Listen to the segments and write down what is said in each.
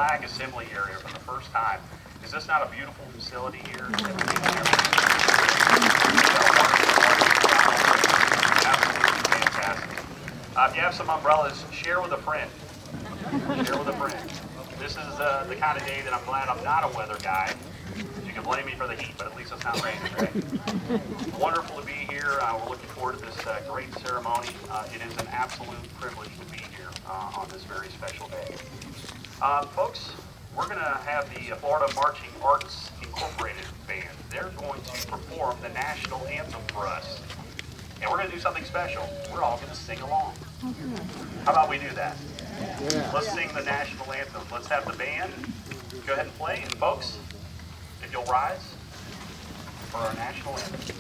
flag assembly area for the first time. Is this not a beautiful facility here? Absolutely fantastic. If you have some umbrellas, share with a friend. Share with a friend. This is the kind of day that I'm glad I'm not a weather guy. You can blame me for the heat, but at least it's not raining, right? Wonderful to be here. We're looking forward to this great ceremony. It is an absolute privilege to be here on this very special day. Folks, we're going to have the Florida Marching Arts Incorporated band. They're going to perform the national anthem for us. And we're going to do something special. We're all going to sing along. How about we do that? Yeah. Let's sing the national anthem. Let's have the band go ahead and play. And folks, if you'll rise for our national anthem.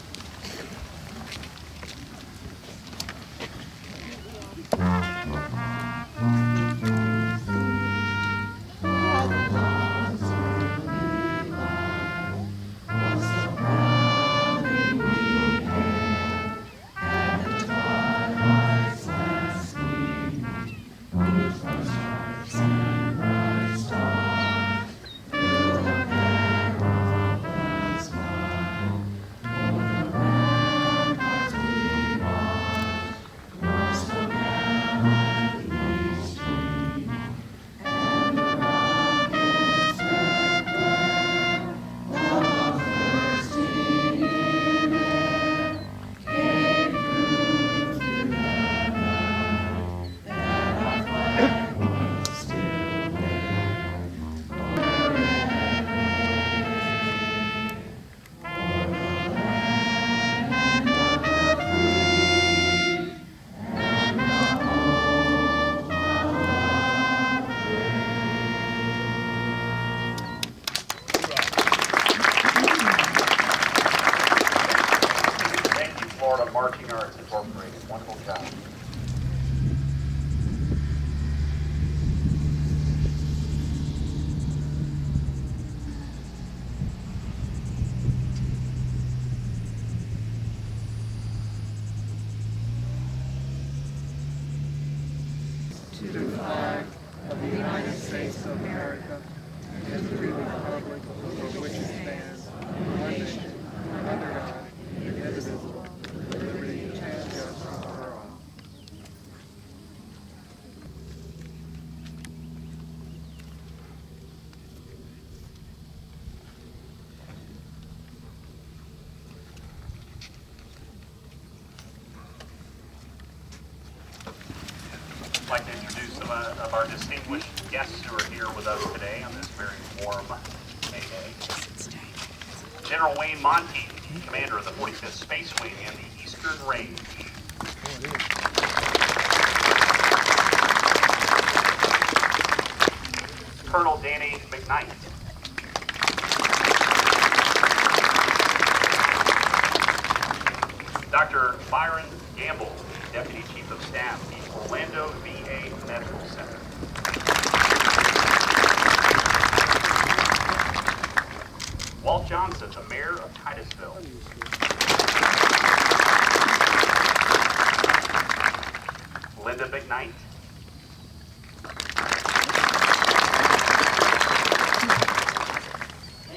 Marching Arts Incorporated. Wonderful job. To the flag of the United States of America and to the republic for which it stands, one nation, under God, indivisible, with liberty and justice for all. I'd like to introduce some of our distinguished guests who are here with us today on this very warm May day. General Wayne Monte, commander of the 45th Space Wing and the Eastern Range. Colonel Danny McNight. Dr. Byron Gamble, Deputy Chief of Staff, the Orlando VA Medical Center. Walt Johnson, the Mayor of Titusville. Linda McNight.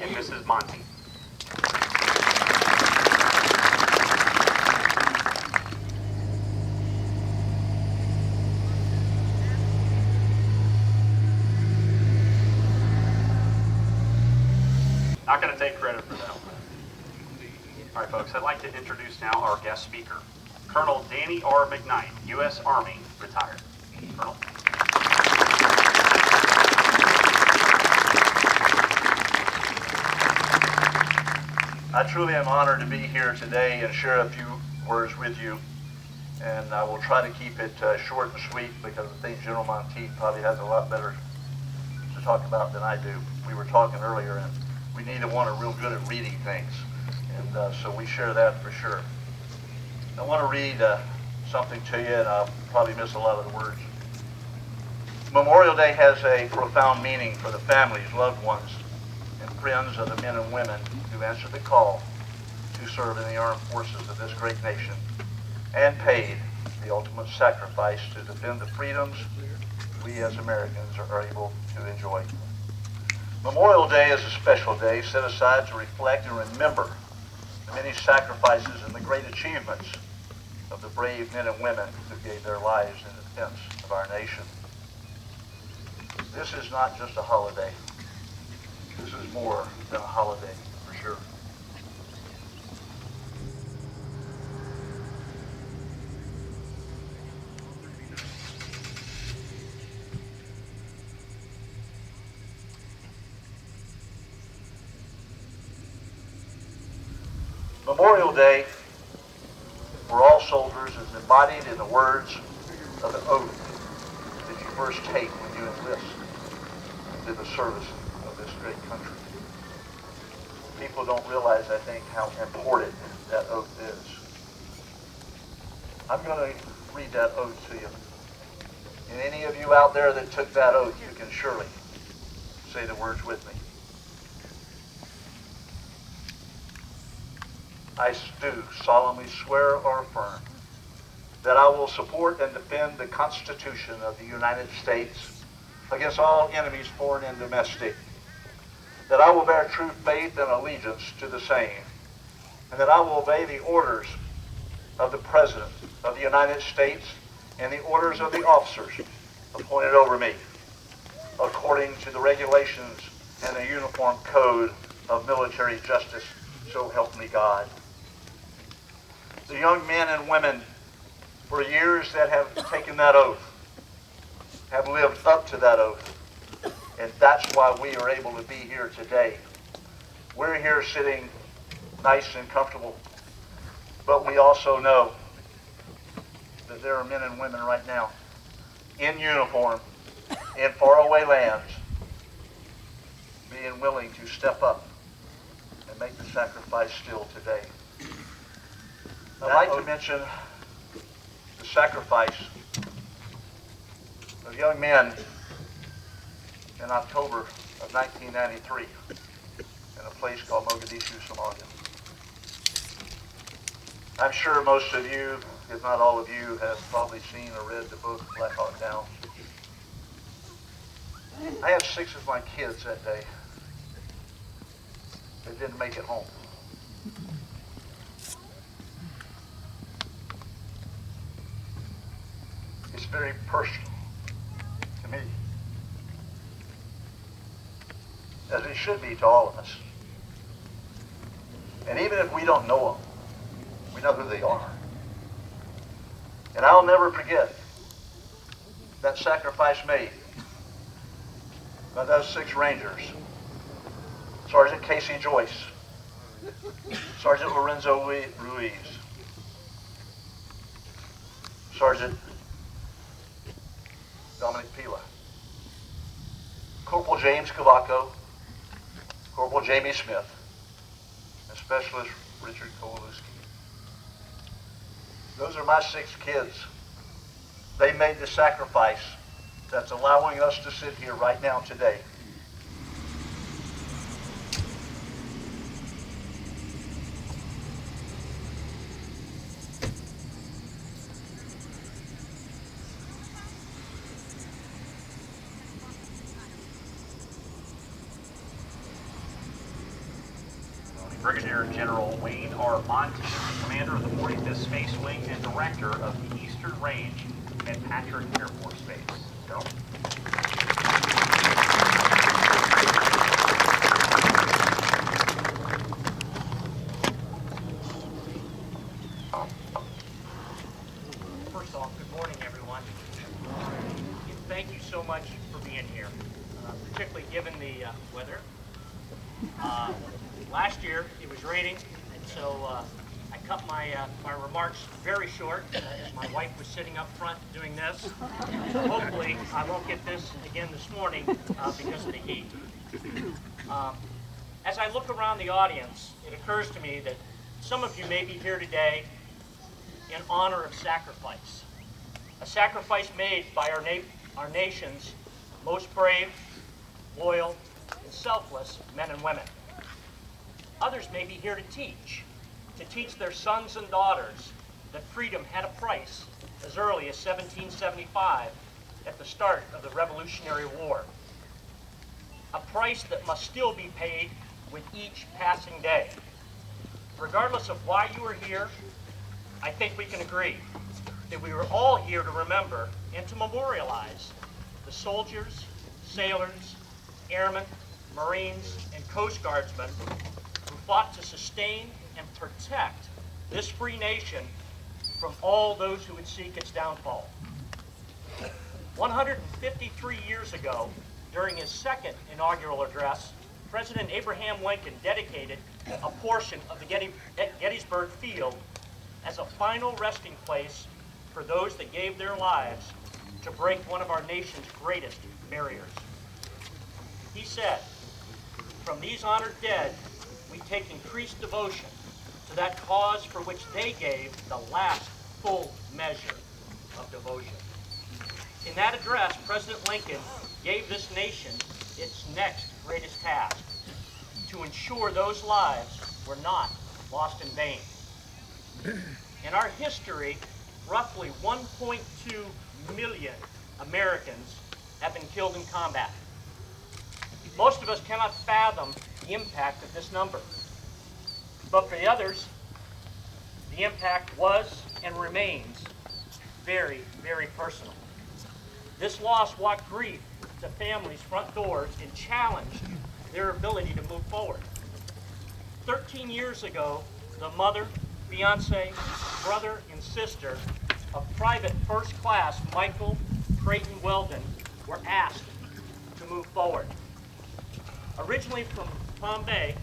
And Mrs. Monte. Not going to take credit for that one. All right, folks, I'd like to introduce now our guest speaker, Colonel Danny R. McNight, U.S. Army, retired. Colonel. I truly am honored to be here today and share a few words with you. And I will try to keep it short and sweet because I think General Monte probably has a lot better to talk about than I do. We were talking earlier, and we need to want to real good at reading things. And so we share that for sure. I want to read something to you, and I'll probably miss a lot of the words. Memorial Day has a profound meaning for the families, loved ones, and friends of the men and women who answered the call to serve in the armed forces of this great nation and paid the ultimate sacrifice to defend the freedoms we as Americans are able to enjoy Memorial Day is a special day set aside to reflect and remember the many sacrifices and the great achievements of the brave men and women who gave their lives in defense of our nation. This is not just a holiday. This is more than a holiday, for sure. Memorial Day for all soldiers is embodied in the words of an oath that you first take when you enlist into the service of this great country. People don't realize, I think, how important that oath is. I'm going to read that oath to you. And any of you out there that took that oath, you can surely say the words with me. I do solemnly swear or affirm that I will support and defend the Constitution of the United States against all enemies, foreign and domestic, that I will bear true faith and allegiance to the same, and that I will obey the orders of the President of the United States and the orders of the officers appointed over me, according to the regulations and the Uniform Code of Military Justice, so help me God. The young men and women for years that have taken that oath have lived up to that oath. And that's why we are able to be here today. We're here sitting nice and comfortable, but we also know that there are men and women right now in uniform in faraway lands being willing to step up and make the sacrifice still today. I'd like to mention the sacrifice of young men in October of 1993 in a place called Mogadishu, Somalia. I'm sure most of you, if not all of you, have probably seen or read the book Black Hawk Down. I had 6 of my kids that day that didn't make it home. It's very personal to me, as it should be to all of us. And even if we don't know them, we know who they are. And I'll never forget that sacrifice made by those 6 Rangers. Sergeant Casey Joyce, Sergeant Lorenzo Ruiz, Sergeant Dominic Pila, Corporal James Cavaco, Corporal Jamie Smith, and Specialist Richard Kowalewski. Those are my 6 kids. They made the sacrifice that's allowing us to sit here right now today. Brigadier General Wayne R. Monte, commander of the 45th Space Wing and director of the Eastern Range at Patrick Air Force Base. General. First off, good morning, everyone. Thank you so much for being here, particularly given the weather. Last year, it was raining, and so I cut my remarks very short as my wife was sitting up front doing this. Hopefully, I won't get this again this morning because of the heat. As I look around the audience, it occurs to me that some of you may be here today in honor of sacrifice. A sacrifice made by our nation's most brave, loyal, and selfless men and women. Others may be here to teach their sons and daughters that freedom had a price as early as 1775 at the start of the Revolutionary War. a price that must still be paid with each passing day. Regardless of why you are here, I think we can agree that we were all here to remember and to memorialize the soldiers, sailors, airmen, Marines, and Coast Guardsmen who fought to sustain and protect this free nation from all those who would seek its downfall. 153 years ago, during his second inaugural address, President Abraham Lincoln dedicated a portion of the Gettysburg Field as a final resting place for those that gave their lives to break one of our nation's greatest barriers. He said, "From these honored dead, we take increased devotion to that cause for which they gave the last full measure of devotion." In that address, President Lincoln gave this nation its next greatest task, to ensure those lives were not lost in vain. In our history, roughly 1.2 million Americans have been killed in combat. Most of us cannot fathom the impact of this number. But for the others, the impact was and remains very, very personal. This loss walked grief to families' front doors and challenged their ability to move forward. 13 years ago, the mother, fiance, brother, and sister of Private First Class Michael Creighton Weldon were asked to move forward. Originally from Palm Bay,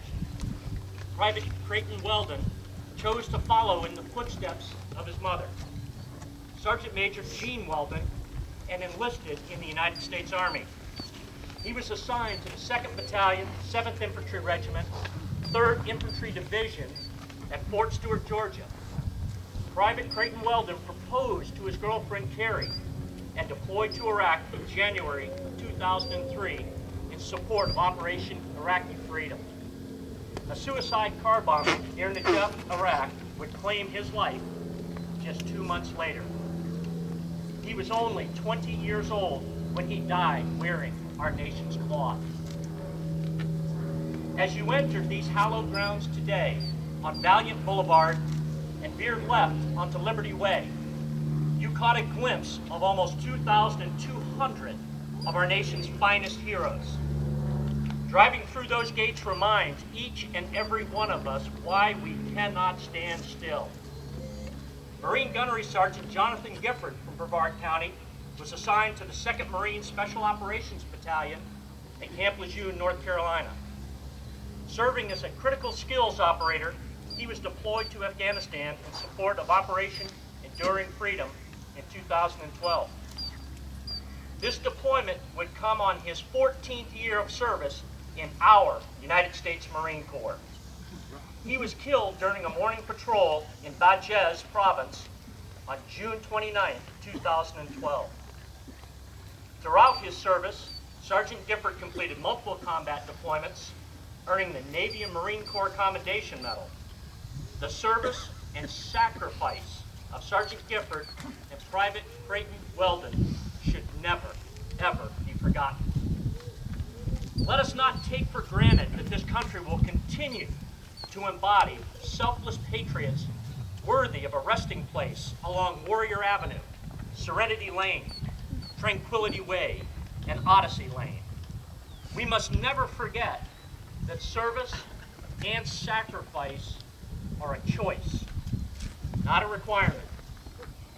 Private Creighton Weldon chose to follow in the footsteps of his mother, Sergeant Major Gene Weldon, and enlisted in the United States Army. He was assigned to the 2nd Battalion, 7th Infantry Regiment, 3rd Infantry Division at Fort Stewart, Georgia. Private Creighton Weldon proposed to his girlfriend Carrie and deployed to Iraq in January 2003 in support of Operation Iraqi Freedom. A suicide car bomber near Najaf, Iraq, would claim his life just 2 months later. He was only 20 years old when he died wearing our nation's cloth. As you entered these hallowed grounds today on Valiant Boulevard and veered left onto Liberty Way, you caught a glimpse of almost 2,200 of our nation's finest heroes. Driving through those gates reminds each and every one of us why we cannot stand still. Marine Gunnery Sergeant Jonathan Gifford from Brevard County was assigned to the 2nd Marine Special Operations Battalion at Camp Lejeune, North Carolina. Serving as a critical skills operator, he was deployed to Afghanistan in support of Operation Enduring Freedom in 2012. This deployment would come on his 14th year of service in our United States Marine Corps. He was killed during a morning patrol in Bajez Province on June 29, 2012. Throughout his service, Sergeant Gifford completed multiple combat deployments, earning the Navy and Marine Corps Commendation Medal. The service and sacrifice of Sergeant Gifford and Private Creighton Weldon should never, ever be forgotten. Let us not take for granted that this country will continue to embody selfless patriots worthy of a resting place along Warrior Avenue, Serenity Lane, Tranquility Way, and Odyssey Lane. We must never forget that service and sacrifice are a choice, not a requirement,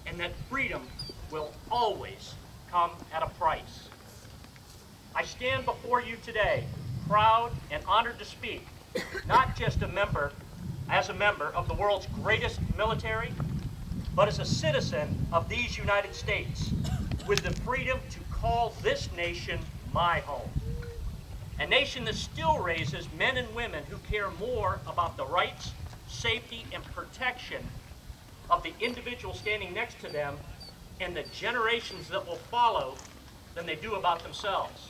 and that freedom will always come at a price. I stand before you today, proud and honored to speak, not just as a member of the world's greatest military, but as a citizen of these United States, with the freedom to call this nation my home. A nation that still raises men and women who care more about the rights, safety, and protection of the individual standing next to them and the generations that will follow than they do about themselves.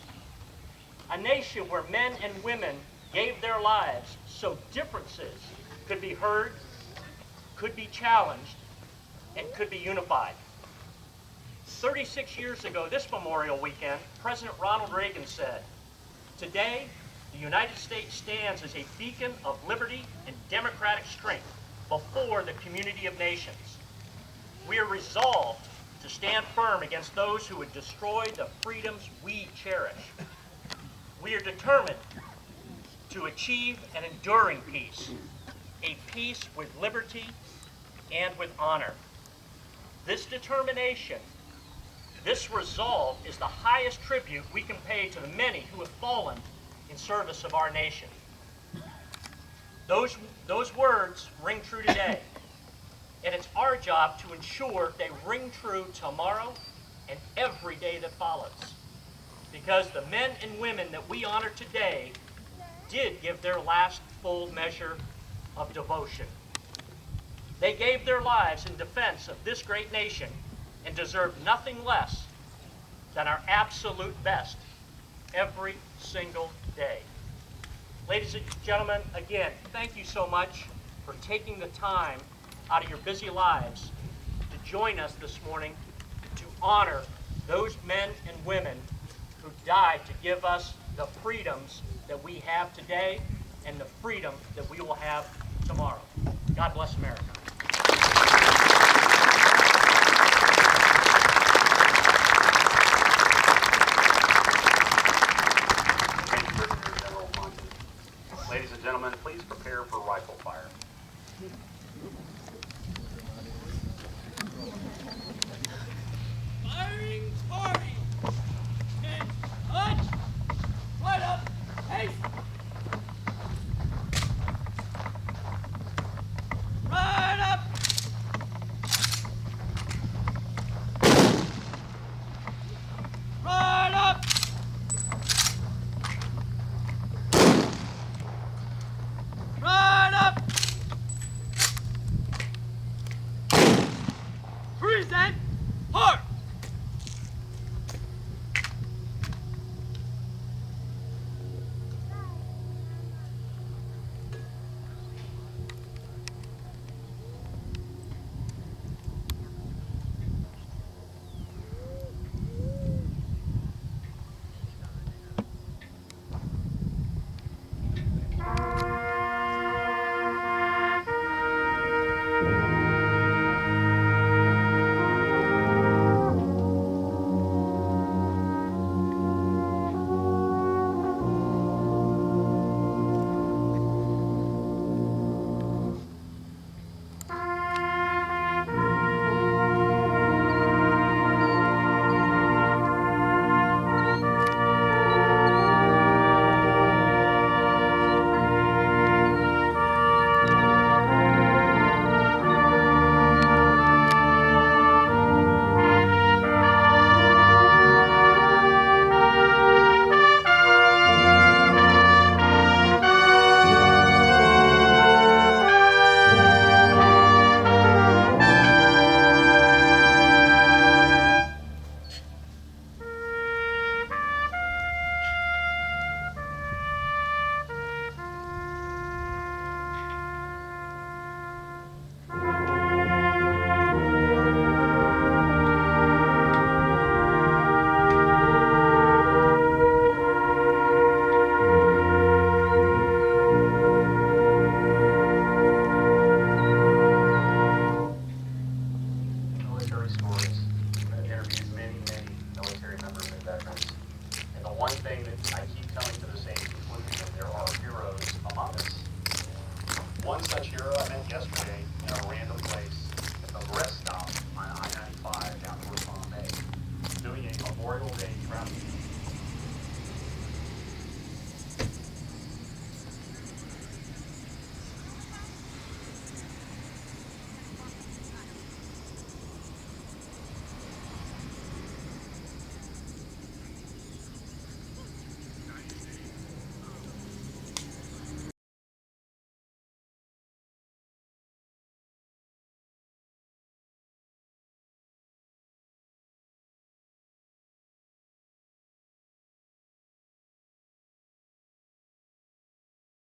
A nation where men and women gave their lives so differences could be heard, could be challenged, and could be unified. 36 years ago this Memorial Weekend, President Ronald Reagan said, Today, the United States stands as a beacon of liberty and democratic strength before the community of nations. We are resolved to stand firm against those who would destroy the freedoms we cherish. We are determined to achieve an enduring peace, a peace with liberty and with honor. This determination, this resolve is the highest tribute we can pay to the many who have fallen in service of our nation. Those words ring true today, and it's our job to ensure they ring true tomorrow and every day that follows. Because the men and women that we honor today did give their last full measure of devotion. They gave their lives in defense of this great nation and deserve nothing less than our absolute best every single day. Ladies and gentlemen, again, thank you so much for taking the time out of your busy lives to join us this morning to honor those men and women who died to give us the freedoms that we have today and the freedom that we will have tomorrow. God bless America. Thank you, Brigadier General Monte. Ladies and gentlemen, please prepare for rifle fire. Firing party! And touch! Right up! Haste! Right up! Right up! Right up! Present! Hard! Military stories. I've interviewed many military members and veterans. And the one thing that I keep coming to the same conclusion, there are heroes among us. One such hero I met yesterday in a random place at the rest stop on I-95 down towards Monte, doing a Memorial Day travel